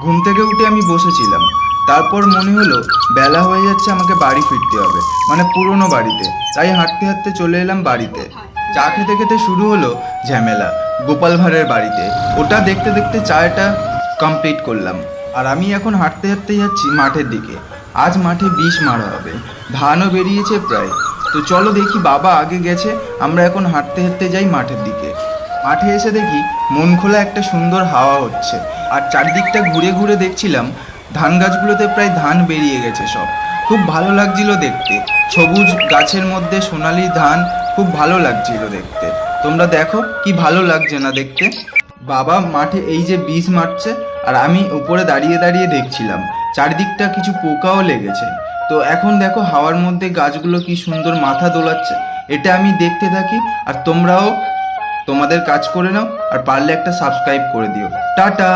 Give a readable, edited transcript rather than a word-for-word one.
ঘুম থেকে উঠে আমি বসেছিলাম। তারপর মনে হলো বেলা হয়ে যাচ্ছে, আমাকে বাড়ি ফিরতে হবে, মানে পুরনো বাড়িতে। তাই হাঁটতে হাঁটতে চলে এলাম বাড়িতে। চা খেতে খেতে শুরু হলো ঝামেলা গোপাল ভাঁড়ের বাড়িতে। ওটা দেখতে দেখতে চাটা কমপ্লিট করলাম। আর আমি এখন হাঁটতে হাঁটতে যাচ্ছি মাঠের দিকে। আজ মাঠে বিষ মারা হবে, ধানও বেরিয়েছে প্রায়। তো চলো দেখি, বাবা আগে গেছে, আমরা এখন হাঁটতে হাঁটতে যাই মাঠের দিকে। মাঠে এসে দেখি মন খোলা একটা সুন্দর হাওয়া হচ্ছে। আর চারদিকটা ঘুরে ঘুরে দেখছিলাম ধান গাছগুলোতে প্রায় ধান বেরিয়ে গেছে সব। খুব ভালো লাগছিল দেখতে, সবুজ গাছের মধ্যে সোনালি ধান। খুব ভালো লাগছিল দেখতে। তোমরা দেখো কি ভালো লাগছে না দেখতে। বাবা মাঠে এই যে বীজ মারছে, আর আমি উপরে দাঁড়িয়ে দাঁড়িয়ে দেখছিলাম। চারদিকটা কিছু পোকাও লেগেছে। তো এখন দেখো হাওয়ার মধ্যে গাছগুলো কি সুন্দর মাথা দোলাচ্ছে। এটা আমি দেখতে থাকি, আর তোমরাও তোমাদের কাজ করে নাও, আর পারলে একটা সাবস্ক্রাইব করে দিও। টাটা।